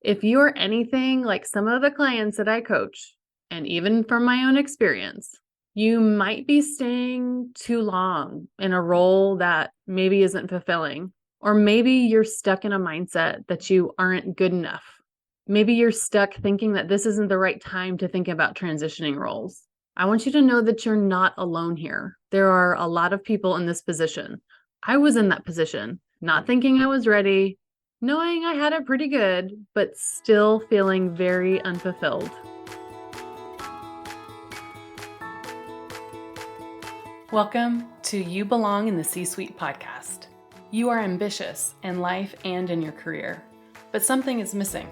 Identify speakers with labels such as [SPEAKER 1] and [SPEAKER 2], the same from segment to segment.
[SPEAKER 1] If you are anything like some of the clients that I coach, and even from my own experience, you might be staying too long in a role that maybe isn't fulfilling, or maybe you're stuck in a mindset that you aren't good enough. Maybe you're stuck thinking that this isn't the right time to think about transitioning roles. I want you to know that you're not alone here. There are a lot of people in this position. I was in that position, not thinking I was ready, knowing I had it pretty good, but still feeling very unfulfilled. Welcome to You Belong in the C-Suite podcast. You are ambitious in life and in your career, but something is missing.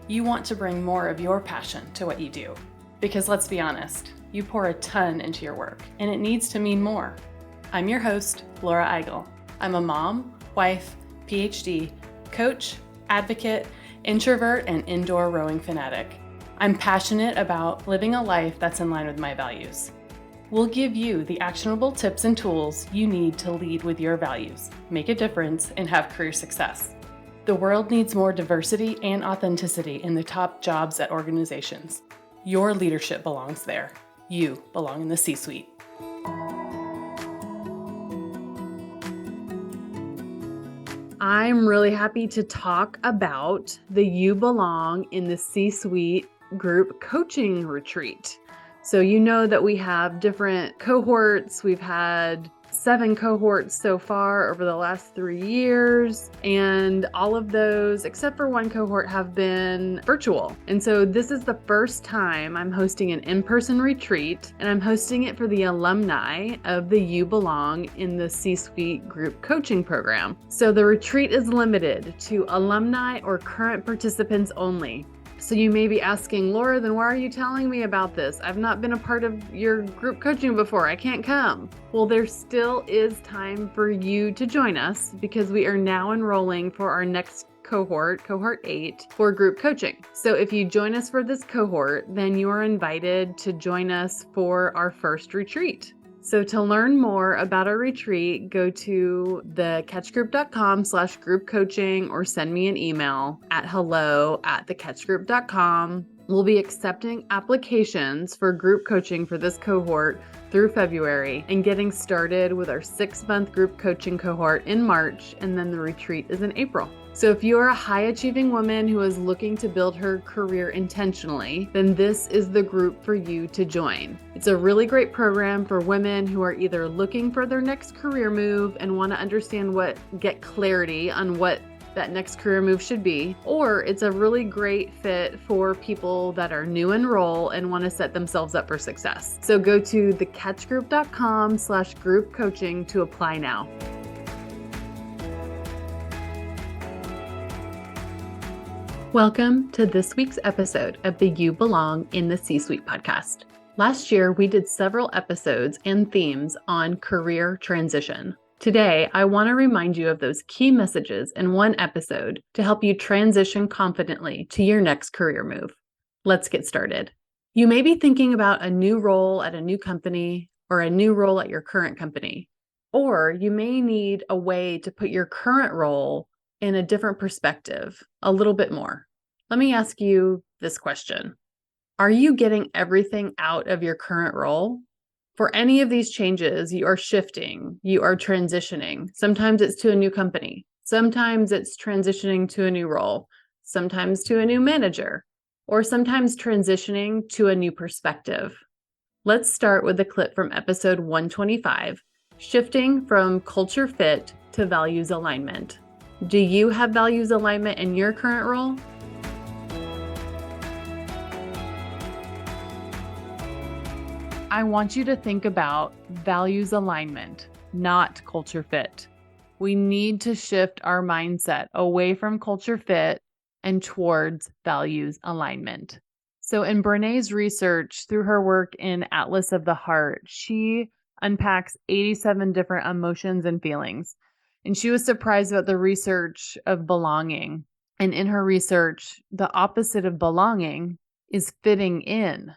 [SPEAKER 1] You want to bring more of your passion to what you do. Because let's be honest, you pour a ton into your work, and it needs to mean more. I'm your host, Laura Eigel. I'm a mom, wife, PhD, coach, advocate, introvert, and indoor rowing fanatic. I'm passionate about living a life that's in line with my values. We'll give you the actionable tips and tools you need to lead with your values, make a difference, and have career success. The world needs more diversity and authenticity in the top jobs at organizations. Your leadership belongs there. You belong in the C-Suite. I'm really happy to talk about the You Belong in the C-Suite group coaching retreat. So you know that we have different cohorts. We've had 7 cohorts so far over the last 3 years, and all of those, except for one cohort, have been virtual. And so this is the first time I'm hosting an in-person retreat, and I'm hosting it for the alumni of the You Belong in the C-Suite group coaching program. So the retreat is limited to alumni or current participants only. So you may be asking, Laura, then why are you telling me about this? I've not been a part of your group coaching before. I can't come. Well, there still is time for you to join us because we are now enrolling for our next cohort 8, for group coaching. So if you join us for this cohort, then you are invited to join us for our first retreat. So to learn more about our retreat, go to thecatchgroup.com/group coaching or send me an email at hello@thecatchgroup.com. We'll be accepting applications for group coaching for this cohort through February and getting started with our 6-month group coaching cohort in March, and then the retreat is in April. So if you are a high-achieving woman who is looking to build her career intentionally, then this is the group for you to join. It's a really great program for women who are either looking for their next career move and want to get clarity on what that next career move should be, or it's a really great fit for people that are new in role and want to set themselves up for success. So go to thecatchgroup.com/group coaching to apply now. Welcome to this week's episode of the You Belong in the C-Suite podcast. Last year, we did several episodes and themes on career transition. Today, I want to remind you of those key messages in one episode to help you transition confidently to your next career move. Let's get started. You may be thinking about a new role at a new company or a new role at your current company, or you may need a way to put your current role in a different perspective, a little bit more. Let me ask you this question. Are you getting everything out of your current role? For any of these changes, you are shifting, you are transitioning. Sometimes it's to a new company. Sometimes it's transitioning to a new role, sometimes to a new manager, or sometimes transitioning to a new perspective. Let's start with a clip from episode 125, shifting from culture fit to values alignment. Do you have values alignment in your current role? I want you to think about values alignment, not culture fit. We need to shift our mindset away from culture fit and towards values alignment. So in Brené's research, through her work in Atlas of the Heart, she unpacks 87 different emotions and feelings. And she was surprised about the research of belonging. And in her research, the opposite of belonging is fitting in.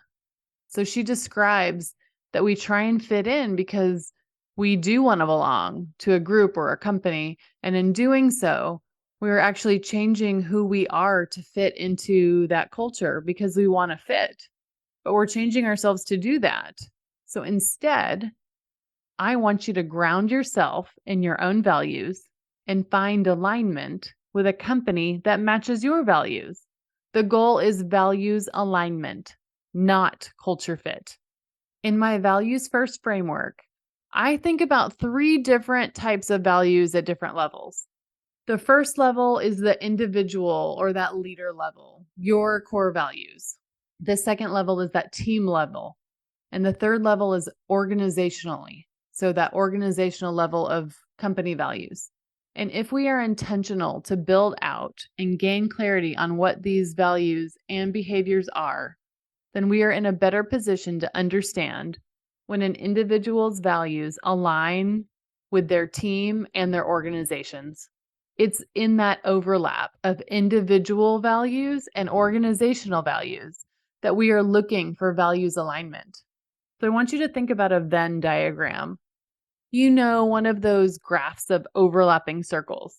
[SPEAKER 1] So she describes that we try and fit in because we do want to belong to a group or a company. And in doing so, We're actually changing who we are to fit into that culture because we want to fit, but we're changing ourselves to do that. So instead, I want you to ground yourself in your own values and find alignment with a company that matches your values. The goal is values alignment, not culture fit. In my values first framework, I think about 3 different types of values at different levels. The first level is the individual or that leader level, your core values. The second level is that team level. And the third level is organizationally. So that organizational level of company values. And if we are intentional to build out and gain clarity on what these values and behaviors are, then we are in a better position to understand when an individual's values align with their team and their organizations. It's in that overlap of individual values and organizational values that we are looking for values alignment. So I want you to think about a Venn diagram. You know, one of those graphs of overlapping circles.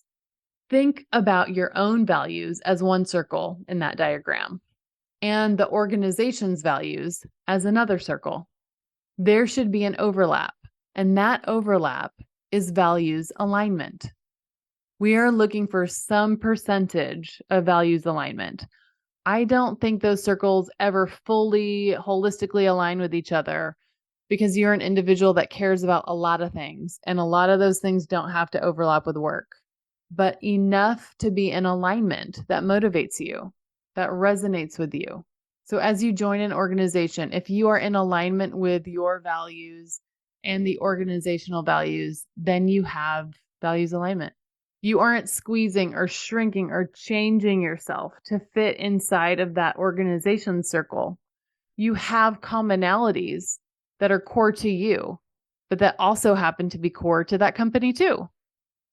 [SPEAKER 1] Think about your own values as one circle in that diagram and the organization's values as another circle. There should be an overlap, and that overlap is values alignment. We are looking for some percentage of values alignment. I don't think those circles ever fully, holistically align with each other because you're an individual that cares about a lot of things, and a lot of those things don't have to overlap with work, but enough to be in alignment that motivates you, that resonates with you. So as you join an organization, if you are in alignment with your values and the organizational values, then you have values alignment. You aren't squeezing or shrinking or changing yourself to fit inside of that organization circle. You have commonalities that are core to you, but that also happen to be core to that company too.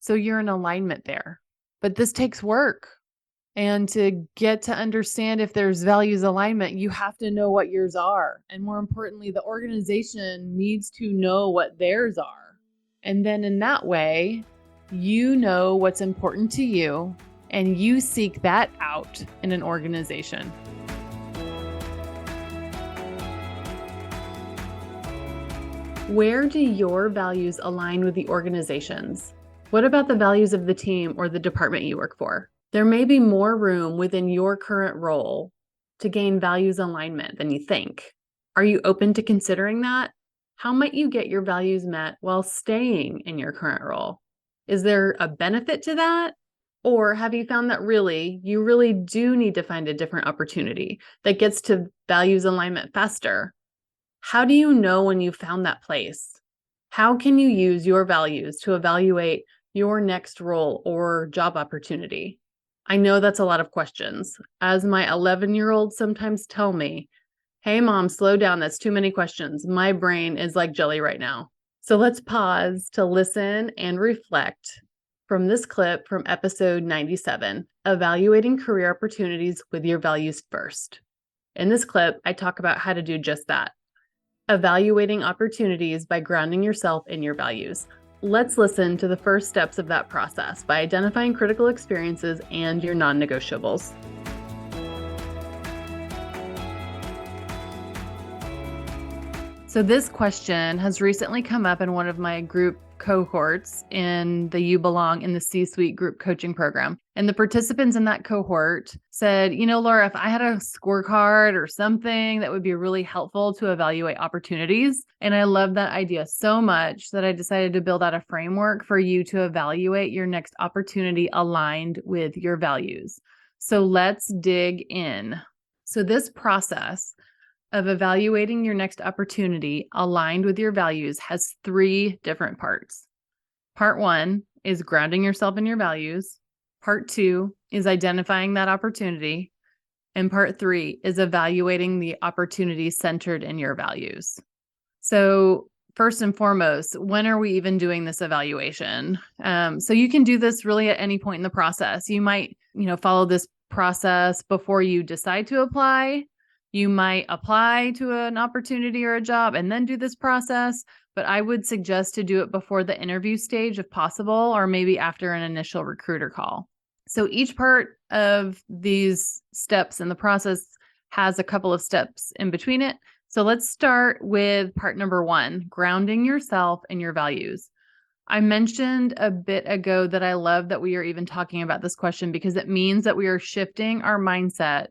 [SPEAKER 1] So you're in alignment there. But this takes work. And to get to understand if there's values alignment, you have to know what yours are. And more importantly, the organization needs to know what theirs are. And then in that way, you know what's important to you and you seek that out in an organization. Where do your values align with the organization's? What about the values of the team or the department you work for? There may be more room within your current role to gain values alignment than you think. Are you open to considering that? How might you get your values met while staying in your current role? Is there a benefit to that? Or have you found that you really do need to find a different opportunity that gets to values alignment faster? How do you know when you've found that place? How can you use your values to evaluate your next role or job opportunity? I know that's a lot of questions. As my 11-year-olds sometimes tell me, hey, Mom, slow down. That's too many questions. My brain is like jelly right now. So let's pause to listen and reflect from this clip from episode 97, Evaluating Career Opportunities with Your Values First. In this clip, I talk about how to do just that. Evaluating opportunities by grounding yourself in your values. Let's listen to the first steps of that process by identifying critical experiences and your non-negotiables. So this question has recently come up in one of my group cohorts in the You Belong in the C-Suite group coaching program. And the participants in that cohort said, Laura, if I had a scorecard or something that would be really helpful to evaluate opportunities. And I love that idea so much that I decided to build out a framework for you to evaluate your next opportunity aligned with your values. So let's dig in. So this process of evaluating your next opportunity aligned with your values has 3 different parts. Part 1 is grounding yourself in your values. Part 2 is identifying that opportunity. And part 3 is evaluating the opportunity centered in your values. So first and foremost, when are we even doing this evaluation? So you can do this really at any point in the process. You might, follow this process before you decide to apply. You might apply to an opportunity or a job and then do this process, but I would suggest to do it before the interview stage if possible, or maybe after an initial recruiter call. So each part of these steps in the process has a couple of steps in between it. So let's start with part number 1, grounding yourself and your values. I mentioned a bit ago that I love that we are even talking about this question because it means that we are shifting our mindset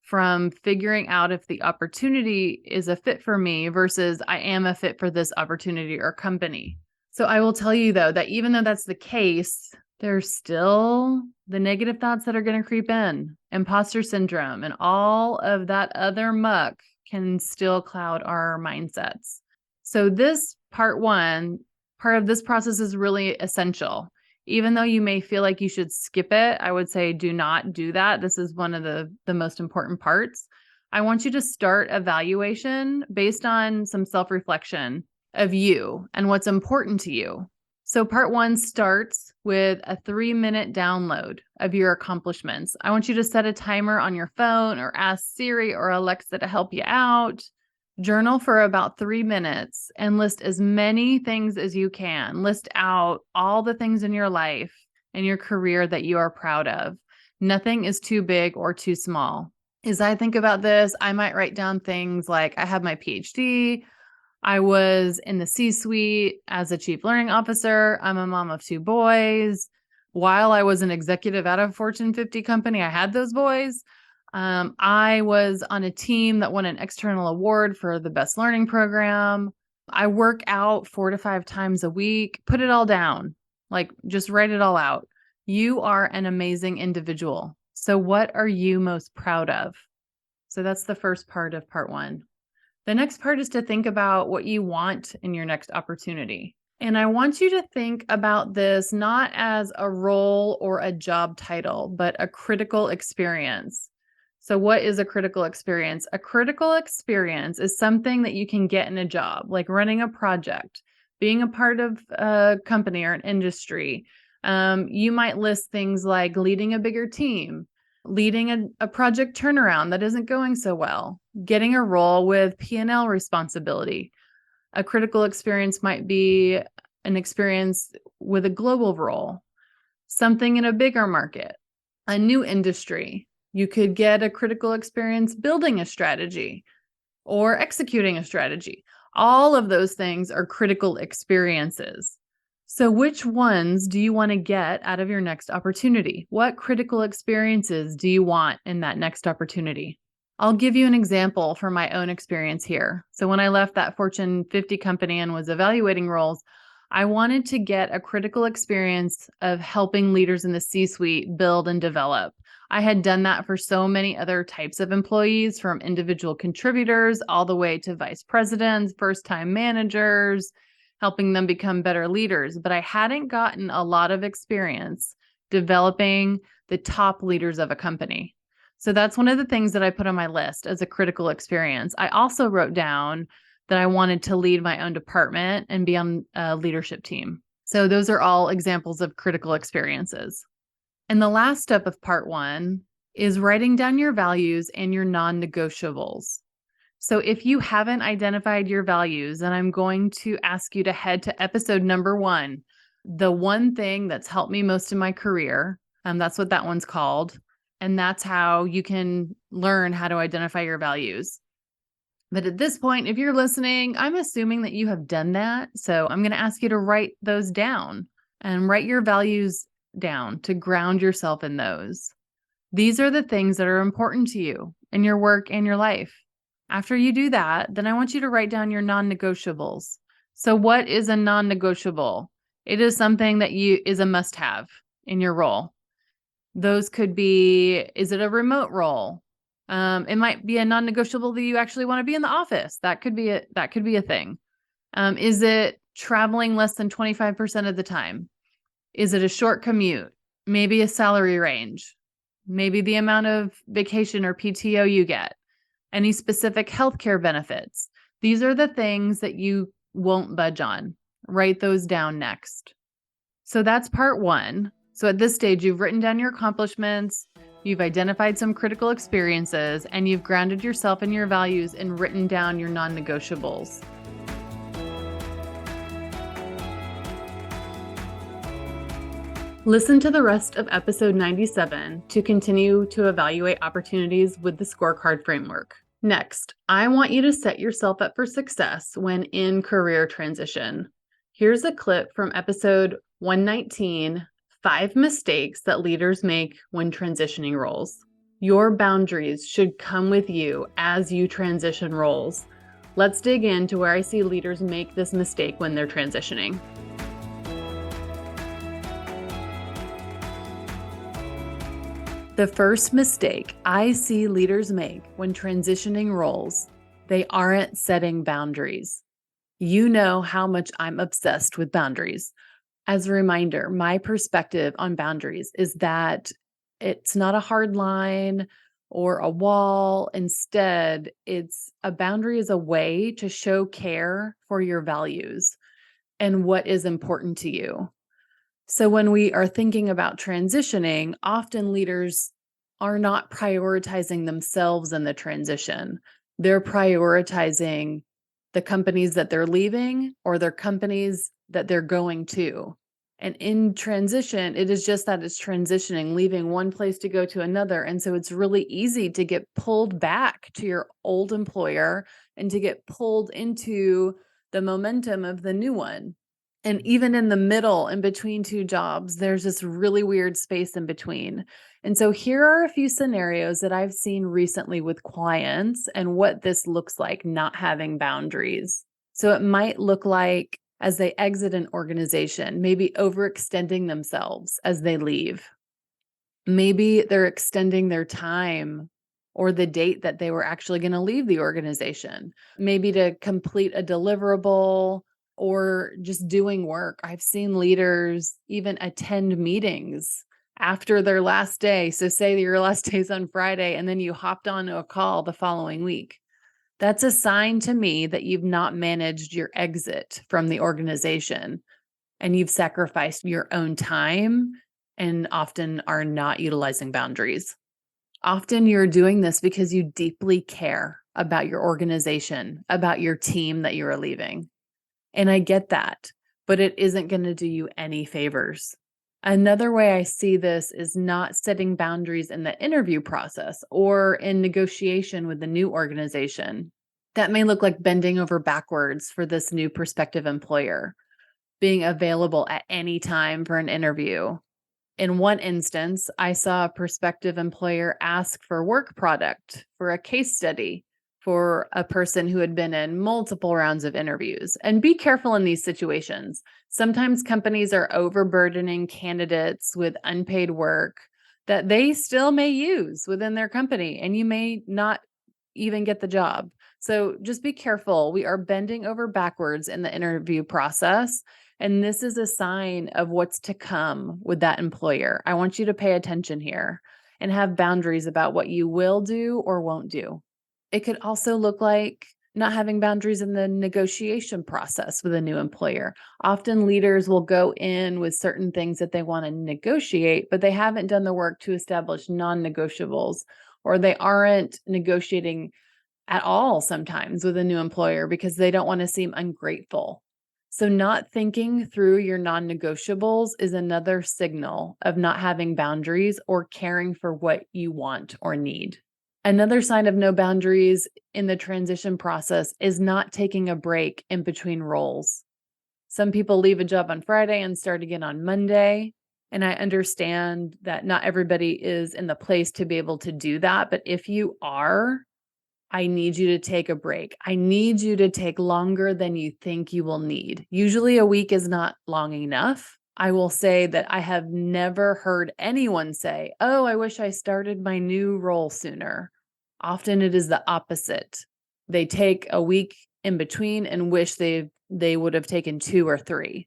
[SPEAKER 1] from figuring out if the opportunity is a fit for me versus I am a fit for this opportunity or company. So I will tell you though, that even though that's the case, there's still the negative thoughts that are going to creep in. Imposter syndrome and all of that other muck can still cloud our mindsets. So this part 1, part of this process is really essential. Even though you may feel like you should skip it, I would say do not do that. This is one of the most important parts. I want you to start evaluation based on some self-reflection of you and what's important to you. So part 1 starts with a 3-minute download of your accomplishments. I want you to set a timer on your phone or ask Siri or Alexa to help you out. Journal for about 3 minutes and list as many things as you can. List out all the things in your life and your career that you are proud of. Nothing is too big or too small. As I think about this, I might write down things like I have my PhD. I was in the C-suite as a chief learning officer. I'm a mom of 2 boys. While I was an executive at a Fortune 50 company, I had those boys. I was on a team that won an external award for the best learning program. I work out 4 to 5 times a week. Put it all down. Like, just write it all out. You are an amazing individual. So what are you most proud of? So that's the first part of part 1. The next part is to think about what you want in your next opportunity. And I want you to think about this not as a role or a job title, but a critical experience. So what is a critical experience? A critical experience is something that you can get in a job, like running a project, being a part of a company or an industry. You might list things like leading a bigger team, leading a project turnaround that isn't going so well, getting a role with P&L responsibility. A critical experience might be an experience with a global role, something in a bigger market, a new industry. You could get a critical experience building a strategy or executing a strategy. All of those things are critical experiences. So which ones do you want to get out of your next opportunity? What critical experiences do you want in that next opportunity? I'll give you an example from my own experience here. So when I left that Fortune 50 company and was evaluating roles, I wanted to get a critical experience of helping leaders in the C-suite build and develop. I had done that for so many other types of employees, from individual contributors all the way to vice presidents, first-time managers, helping them become better leaders. But I hadn't gotten a lot of experience developing the top leaders of a company. So that's one of the things that I put on my list as a critical experience. I also wrote down that I wanted to lead my own department and be on a leadership team. So those are all examples of critical experiences. And the last step of part 1 is writing down your values and your non-negotiables. So if you haven't identified your values, then I'm going to ask you to head to episode number 1, the one thing that's helped me most in my career. That's what that one's called. And that's how you can learn how to identify your values. But at this point, if you're listening, I'm assuming that you have done that. So I'm going to ask you to write those down and write your values down to ground yourself in those. These are the things that are important to you in your work and your life. After you do that, then I want you to write down your non-negotiables. So what is a non-negotiable? It is something that is a must-have in your role. Those could be, is it a remote role? It might be a non-negotiable that you actually want to be in the office. That could be a thing. Is it traveling less than 25% of the time? Is it a short commute? Maybe a salary range? Maybe the amount of vacation or PTO you get? Any specific healthcare benefits? These are the things that you won't budge on. Write those down next. So that's part 1. So at this stage, you've written down your accomplishments, you've identified some critical experiences, and you've grounded yourself in your values and written down your non-negotiables. Listen to the rest of episode 97 to continue to evaluate opportunities with the scorecard framework. Next, I want you to set yourself up for success when in career transition. Here's a clip from episode 119, 5 mistakes that leaders make when transitioning roles. Your boundaries should come with you as you transition roles. Let's dig into where I see leaders make this mistake when they're transitioning. The first mistake I see leaders make when transitioning roles, they aren't setting boundaries. You know how much I'm obsessed with boundaries. As a reminder, my perspective on boundaries is that it's not a hard line or a wall. Instead, it's a boundary is a way to show care for your values and what is important to you. So when we are thinking about transitioning, often leaders are not prioritizing themselves in the transition. They're prioritizing the companies that they're leaving or their companies that they're going to. And in transition, it is just that it's transitioning, leaving one place to go to another. And so it's really easy to get pulled back to your old employer and to get pulled into the momentum of the new one. And even in the middle, in between two jobs, there's this really weird space in between. And so here are a few scenarios that I've seen recently with clients and what this looks like not having boundaries. So it might look like as they exit an organization, maybe overextending themselves as they leave. Maybe they're extending their time or the date that they were actually going to leave the organization, maybe to complete a deliverable or just doing work. I've seen leaders even attend meetings after their last day. So say that your last day is on Friday and then you hopped onto a call the following week. That's a sign to me that you've not managed your exit from the organization and you've sacrificed your own time and often are not utilizing boundaries. Often you're doing this because you deeply care about your organization, about your team that you are leaving. And I get that, but it isn't going to do you any favors. Another way I see this is not setting boundaries in the interview process or in negotiation with the new organization. That may look like bending over backwards for this new prospective employer, being available at any time for an interview. In one instance, I saw a prospective employer ask for work product for a case study for a person who had been in multiple rounds of interviews. And be careful in these situations. Sometimes companies are overburdening candidates with unpaid work that they still may use within their company, and you may not even get the job. So just be careful. We are bending over backwards in the interview process. And this is a sign of what's to come with that employer. I want you to pay attention here and have boundaries about what you will do or won't do. It could also look like not having boundaries in the negotiation process with a new employer. Often leaders will go in with certain things that they want to negotiate, but they haven't done the work to establish non-negotiables, or they aren't negotiating at all sometimes with a new employer because they don't want to seem ungrateful. So not thinking through your non-negotiables is another signal of not having boundaries or caring for what you want or need. Another sign of no boundaries in the transition process is not taking a break in between roles. Some people leave a job on Friday and start again on Monday. And I understand that not everybody is in the place to be able to do that. But if you are, I need you to take a break. I need you to take longer than you think you will need. Usually a week is not long enough. I will say that I have never heard anyone say, "Oh, I wish I started my new role sooner." Often it is the opposite. They take a week in between and wish they would have taken 2 or 3.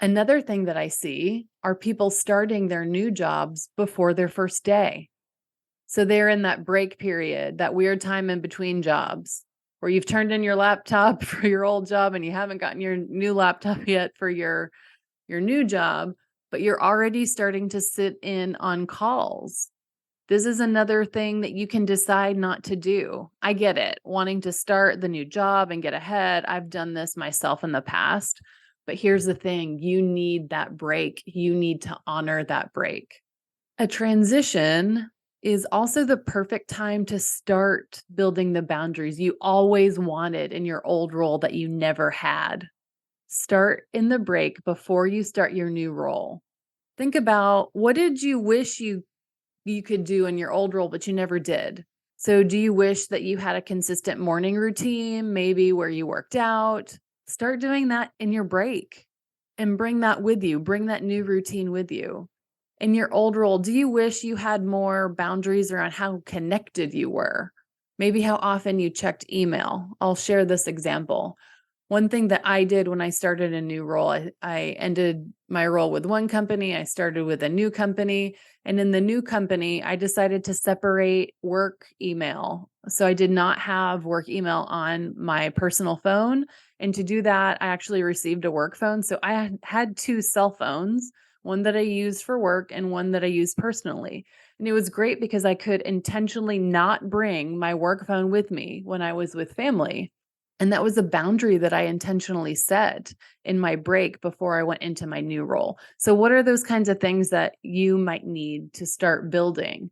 [SPEAKER 1] Another thing that I see are people starting their new jobs before their first day. So they're in that break period, that weird time in between jobs where you've turned in your laptop for your old job and you haven't gotten your new laptop yet for your new job, but you're already starting to sit in on calls. This is another thing that you can decide not to do. I get it, wanting to start the new job and get ahead. I've done this myself in the past, But here's the thing, you need that break. You need to honor that break. A transition is also the perfect time to start building the boundaries you always wanted in your old role that you never had. Start in the break before you start your new role. Think about, what did you wish you could do in your old role, but you never did? So do you wish that you had a consistent morning routine, maybe where you worked out? Start doing that in your break and bring that with you. Bring that new routine with you. In your old role, do you wish you had more boundaries around how connected you were? Maybe how often you checked email. I'll share this example. One thing that I did when I started a new role, I ended my role with one company, I started with a new company, and in the new company, I decided to separate work email. So I did not have work email on my personal phone. And to do that, I actually received a work phone. So I had two cell phones, one that I used for work and one that I used personally. And it was great because I could intentionally not bring my work phone with me when I was with family. And that was a boundary that I intentionally set in my break before I went into my new role. So what are those kinds of things that you might need to start building?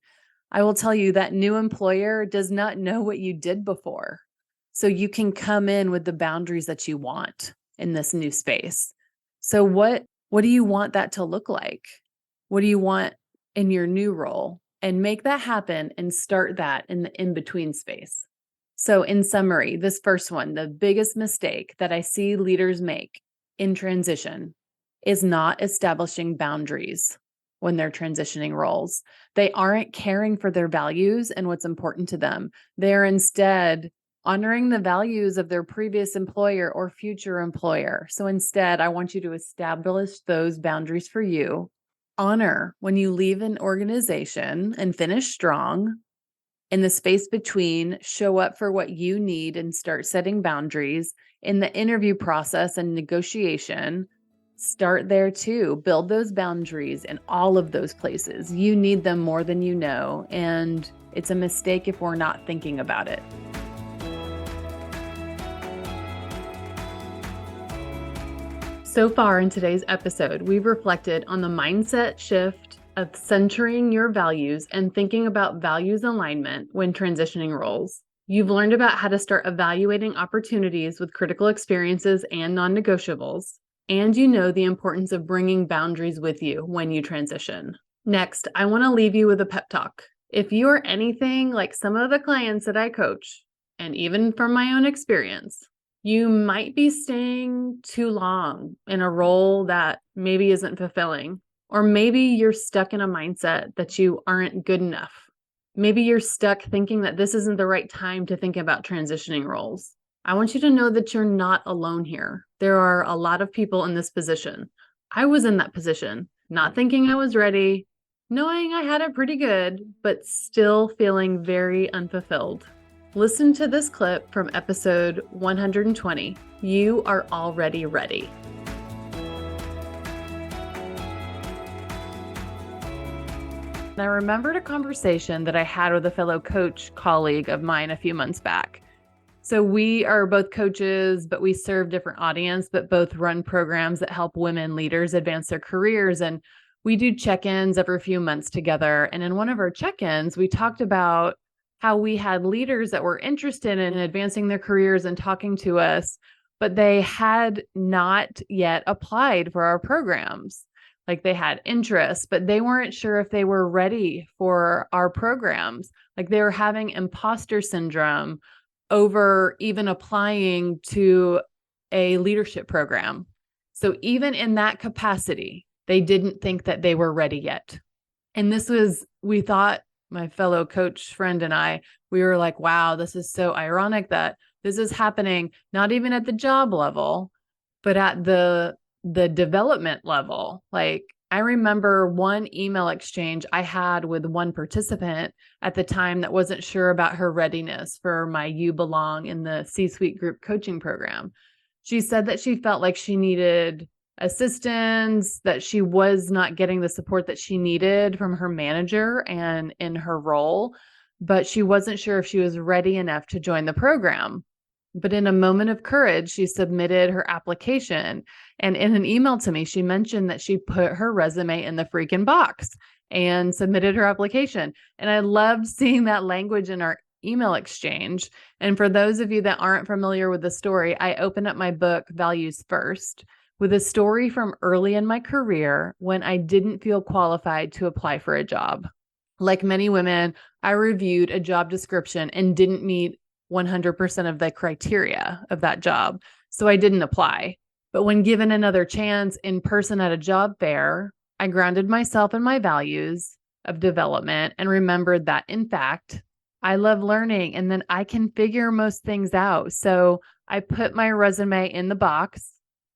[SPEAKER 1] I will tell you that new employer does not know what you did before. So you can come in with the boundaries that you want in this new space. So what do you want that to look like? What do you want in your new role? And make that happen and start that in the in-between space. So in summary, this first one, the biggest mistake that I see leaders make in transition is not establishing boundaries when they're transitioning roles. They aren't caring for their values and what's important to them. They're instead honoring the values of their previous employer or future employer. So instead, I want you to establish those boundaries for you. Honor when you leave an organization and finish strong. In the space between, show up for what you need and start setting boundaries. In the interview process and negotiation, start there too. Build those boundaries in all of those places. You need them more than you know, and it's a mistake if we're not thinking about it. So far in today's episode, we've reflected on the mindset shift of centering your values and thinking about values alignment when transitioning roles. You've learned about how to start evaluating opportunities with critical experiences and non-negotiables, and you know the importance of bringing boundaries with you when you transition. Next, I want to leave you with a pep talk. If you are anything like some of the clients that I coach, and even from my own experience, you might be staying too long in a role that maybe isn't fulfilling. Or maybe you're stuck in a mindset that you aren't good enough. Maybe you're stuck thinking that this isn't the right time to think about transitioning roles. I want you to know that you're not alone here. There are a lot of people in this position. I was in that position, not thinking I was ready, knowing I had it pretty good, but still feeling very unfulfilled. Listen to this clip from episode 120. You are already ready. And I remembered a conversation that I had with a fellow coach colleague of mine a few months back. So we are both coaches, but we serve different audience, but both run programs that help women leaders advance their careers. And we do check-ins every few months together. And in one of our check-ins, we talked about how we had leaders that were interested in advancing their careers and talking to us, but they had not yet applied for our programs. Like they had interest, but they weren't sure if they were ready for our programs. Like they were having imposter syndrome over even applying to a leadership program. So even in that capacity, they didn't think that they were ready yet. And we thought, my fellow coach friend and I, we were like, wow, this is so ironic that this is happening, not even at the job level, but at the development level. Like I remember one email exchange I had with one participant at the time that wasn't sure about her readiness for my You Belong in the C-Suite group coaching program. She said that she felt like she needed assistance, that she was not getting the support that she needed from her manager and in her role, but she wasn't sure if she was ready enough to join the program. But in a moment of courage, she submitted her application. And in an email to me, she mentioned that she put her resume in the freaking box and submitted her application. And I loved seeing that language in our email exchange. And for those of you that aren't familiar with the story, I open up my book, Values First, with a story from early in my career when I didn't feel qualified to apply for a job. Like many women, I reviewed a job description and didn't meet 100% of the criteria of that job. So I didn't apply. But when given another chance in person at a job fair, I grounded myself in my values of development and remembered that, in fact, I love learning and then I can figure most things out. So I put my resume in the box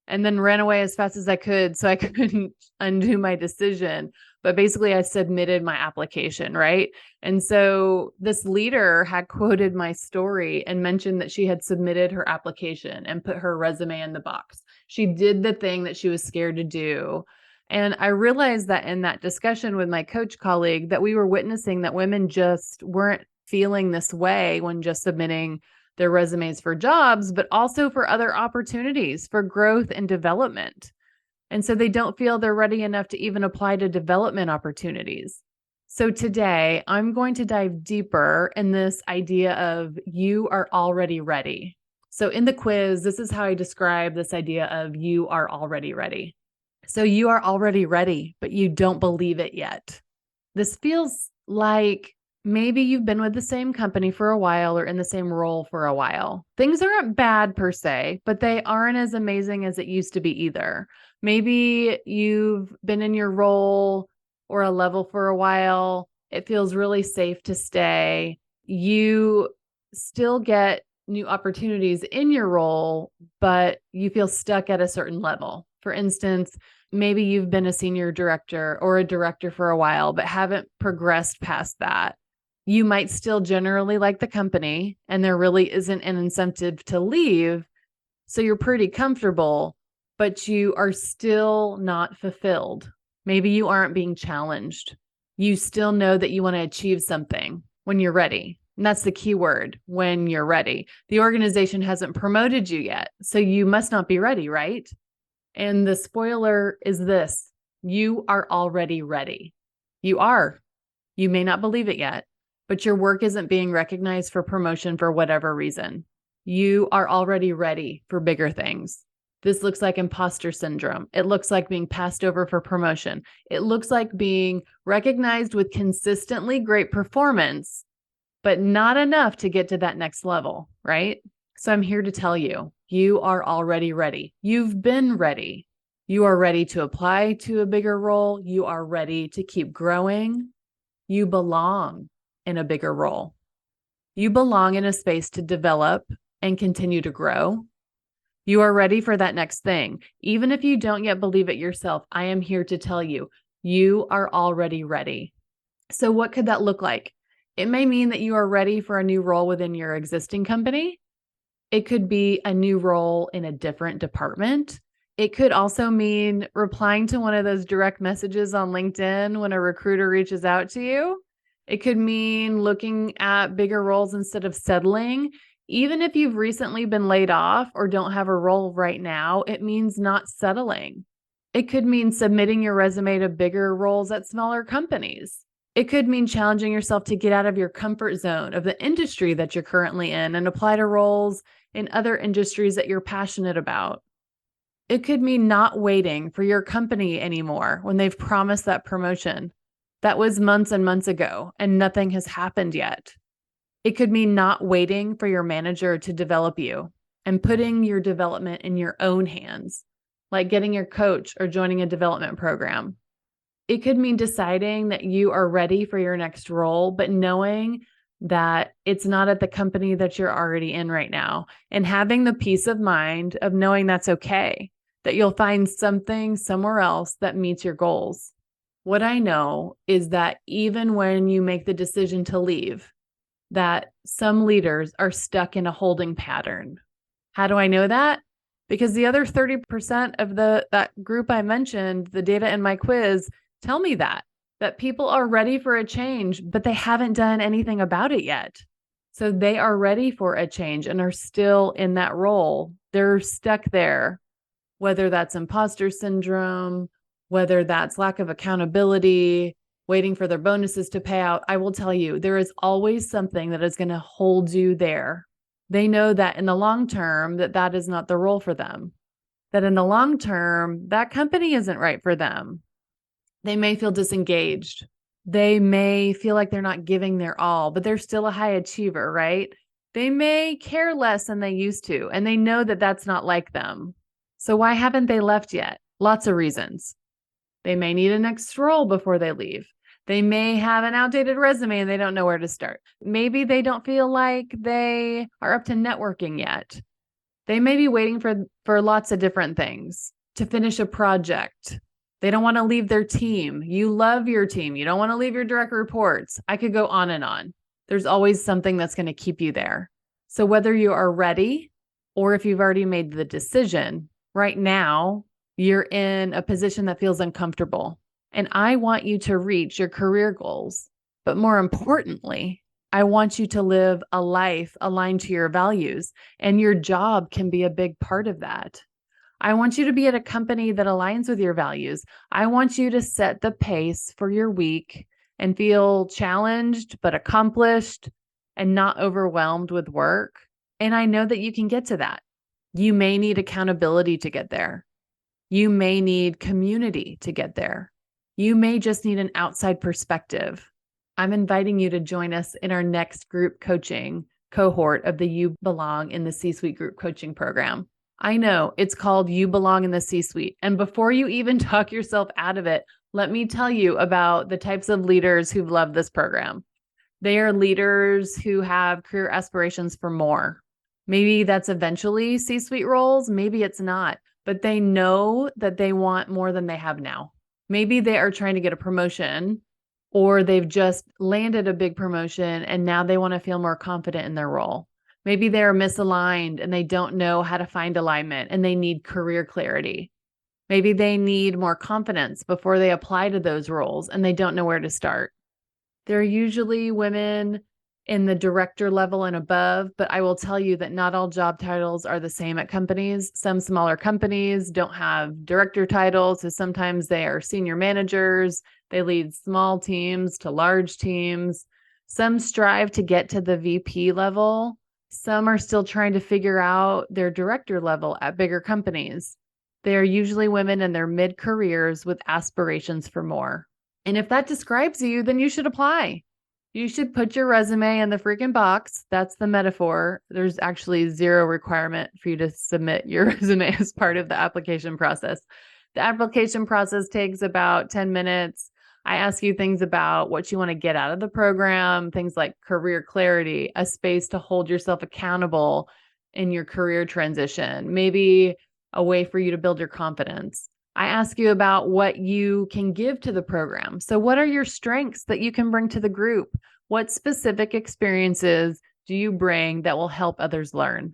[SPEAKER 1] and then ran away as fast as I could so I couldn't undo my decision. But basically, I submitted my application, right? And so this leader had quoted my story and mentioned that she had submitted her application and put her resume in the box. She did the thing that she was scared to do. And I realized that in that discussion with my coach colleague that we were witnessing that women just weren't feeling this way when just submitting their resumes for jobs, but also for other opportunities for growth and development. And so they don't feel they're ready enough to even apply to development opportunities. So today I'm going to dive deeper in this idea of you are already ready. So in the quiz, this is how I describe this idea of you are already ready. So you are already ready, but you don't believe it yet. This feels like maybe you've been with the same company for a while or in the same role for a while. Things aren't bad per se, but they aren't as amazing as it used to be either. Maybe you've been in your role or a level for a while. It feels really safe to stay. You still get new opportunities in your role, but you feel stuck at a certain level. For instance, maybe you've been a senior director or a director for a while, but haven't progressed past that. You might still generally like the company, and there really isn't an incentive to leave. So you're pretty comfortable, but you are still not fulfilled. Maybe you aren't being challenged. You still know that you want to achieve something when you're ready. And that's the key word, when you're ready. The organization hasn't promoted you yet, so you must not be ready, right? And the spoiler is this: you are already ready. You are. You may not believe it yet, but your work isn't being recognized for promotion for whatever reason. You are already ready for bigger things. This looks like imposter syndrome. It looks like being passed over for promotion. It looks like being recognized with consistently great performance, but not enough to get to that next level, right? So I'm here to tell you, you are already ready. You've been ready. You are ready to apply to a bigger role. You are ready to keep growing. You belong in a bigger role. You belong in a space to develop and continue to grow. You are ready for that next thing. Even if you don't yet believe it yourself, I am here to tell you, you are already ready. So what could that look like? It may mean that you are ready for a new role within your existing company. It could be a new role in a different department. It could also mean replying to one of those direct messages on LinkedIn when a recruiter reaches out to you. It could mean looking at bigger roles instead of settling. Even if you've recently been laid off or don't have a role right now, it means not settling. It could mean submitting your resume to bigger roles at smaller companies. It could mean challenging yourself to get out of your comfort zone of the industry that you're currently in and apply to roles in other industries that you're passionate about. It could mean not waiting for your company anymore when they've promised that promotion. That was months and months ago, and nothing has happened yet. It could mean not waiting for your manager to develop you and putting your development in your own hands, like getting your coach or joining a development program. It could mean deciding that you are ready for your next role, but knowing that it's not at the company that you're already in right now, and having the peace of mind of knowing that's okay, that you'll find something somewhere else that meets your goals. What I know is that even when you make the decision to leave, that some leaders are stuck in a holding pattern. How do I know that? Because the other 30% of that group I mentioned, the data in my quiz, tell me that people are ready for a change, but they haven't done anything about it yet. So they are ready for a change and are still in that role. They're stuck there, whether that's imposter syndrome, whether that's lack of accountability, waiting for their bonuses to pay out. I will tell you, there is always something that is going to hold you there. They know that in the long term, that is not the role for them, that in the long term, that company isn't right for them. They may feel disengaged. They may feel like they're not giving their all, but they're still a high achiever, right? They may care less than they used to, and they know that that's not like them. So why haven't they left yet? Lots of reasons. They may need a next role before they leave. They may have an outdated resume and they don't know where to start. Maybe they don't feel like they are up to networking yet. They may be waiting for lots of different things to finish a project. They don't want to leave their team. You love your team. You don't want to leave your direct reports. I could go on and on. There's always something that's going to keep you there. So whether you are ready or if you've already made the decision, right now, you're in a position that feels uncomfortable. And I want you to reach your career goals. But more importantly, I want you to live a life aligned to your values, and your job can be a big part of that. I want you to be at a company that aligns with your values. I want you to set the pace for your week and feel challenged but accomplished and not overwhelmed with work. And I know that you can get to that. You may need accountability to get there. You may need community to get there. You may just need an outside perspective. I'm inviting you to join us in our next group coaching cohort of the You Belong in the C-Suite group coaching program. I know it's called You Belong in the C-Suite. And before you even talk yourself out of it, let me tell you about the types of leaders who've loved this program. They are leaders who have career aspirations for more. Maybe that's eventually C-suite roles, maybe it's not, but they know that they want more than they have now. Maybe they are trying to get a promotion, or they've just landed a big promotion and now they want to feel more confident in their role. Maybe they're misaligned and they don't know how to find alignment and they need career clarity. Maybe they need more confidence before they apply to those roles and they don't know where to start. They're usually women in the director level and above, but I will tell you that not all job titles are the same at companies. Some smaller companies don't have director titles, so sometimes they are senior managers. They lead small teams to large teams. Some strive to get to the VP level. Some are still trying to figure out their director level at bigger companies. They are usually women in their mid-careers with aspirations for more. And if that describes you, then you should apply. You should put your resume in the freaking box. That's the metaphor. There's actually zero requirement for you to submit your resume as part of the application process. The application process takes about 10 minutes. I ask you things about what you want to get out of the program, things like career clarity, a space to hold yourself accountable in your career transition, maybe a way for you to build your confidence. I ask you about what you can give to the program. So what are your strengths that you can bring to the group? What specific experiences do you bring that will help others learn?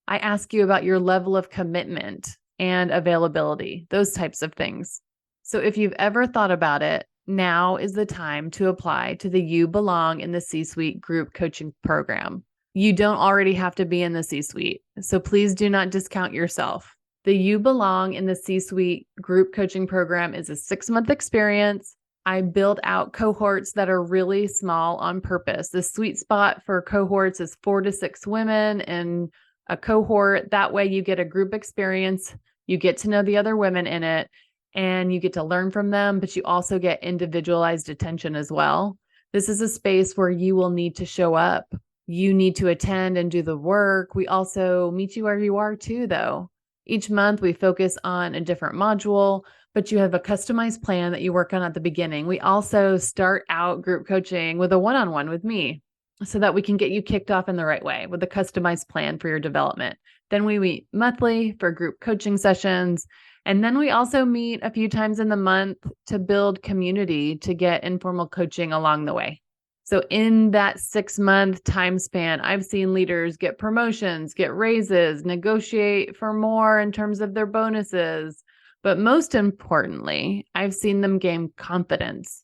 [SPEAKER 1] I ask you about your level of commitment and availability, those types of things. So if you've ever thought about it, now is the time to apply to the You Belong in the C-Suite group coaching program. You don't already have to be in the C-Suite, so please do not discount yourself. The You Belong in the C-Suite group coaching program is a 6-month experience. I build out cohorts that are really small on purpose. The sweet spot for cohorts is 4 to 6 women in a cohort. That way you get a group experience, you get to know the other women in it, and you get to learn from them, but you also get individualized attention as well. This is a space where you will need to show up. You need to attend and do the work. We also meet you where you are too, though. Each month we focus on a different module, but you have a customized plan that you work on at the beginning. We also start out group coaching with a one-on-one with me so that we can get you kicked off in the right way with a customized plan for your development. Then we meet monthly for group coaching sessions. And then we also meet a few times in the month to build community to get informal coaching along the way. So in that 6-month time span, I've seen leaders get promotions, get raises, negotiate for more in terms of their bonuses. But most importantly, I've seen them gain confidence,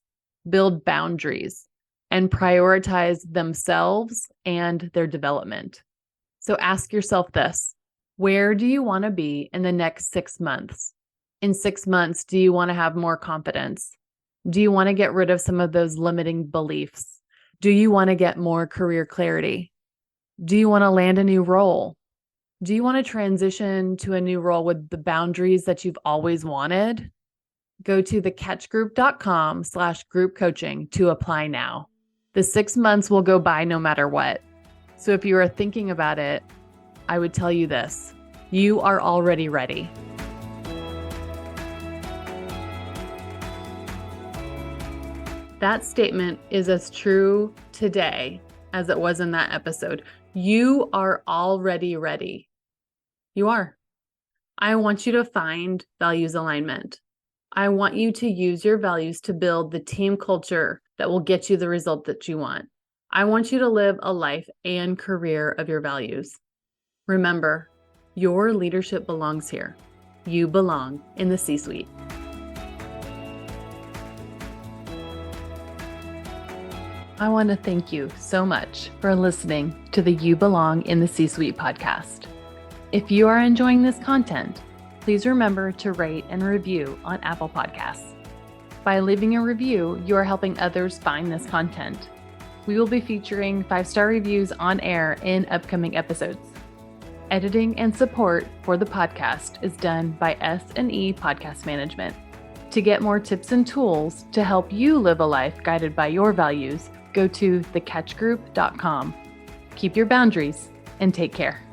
[SPEAKER 1] build boundaries, and prioritize themselves and their development. So ask yourself this: where do you want to be in the next 6 months? In 6 months, do you want to have more confidence? Do you want to get rid of some of those limiting beliefs? Do you want to get more career clarity? Do you want to land a new role? Do you want to transition to a new role with the boundaries that you've always wanted? Go to thecatchgroup.com/group coaching to apply now. The 6 months will go by no matter what. So if you are thinking about it, I would tell you this: you are already ready. That statement is as true today as it was in that episode. You are already ready. You are. I want you to find values alignment. I want you to use your values to build the team culture that will get you the result that you want. I want you to live a life and career of your values. Remember, your leadership belongs here. You belong in the C-suite. I want to thank you so much for listening to the You Belong in the C-Suite podcast. If you are enjoying this content, please remember to rate and review on Apple Podcasts. By leaving a review, you are helping others find this content. We will be featuring 5-star reviews on air in upcoming episodes. Editing and support for the podcast is done by S&E Podcast Management. To get more tips and tools to help you live a life guided by your values, go to thecatchgroup.com. Keep your boundaries and take care.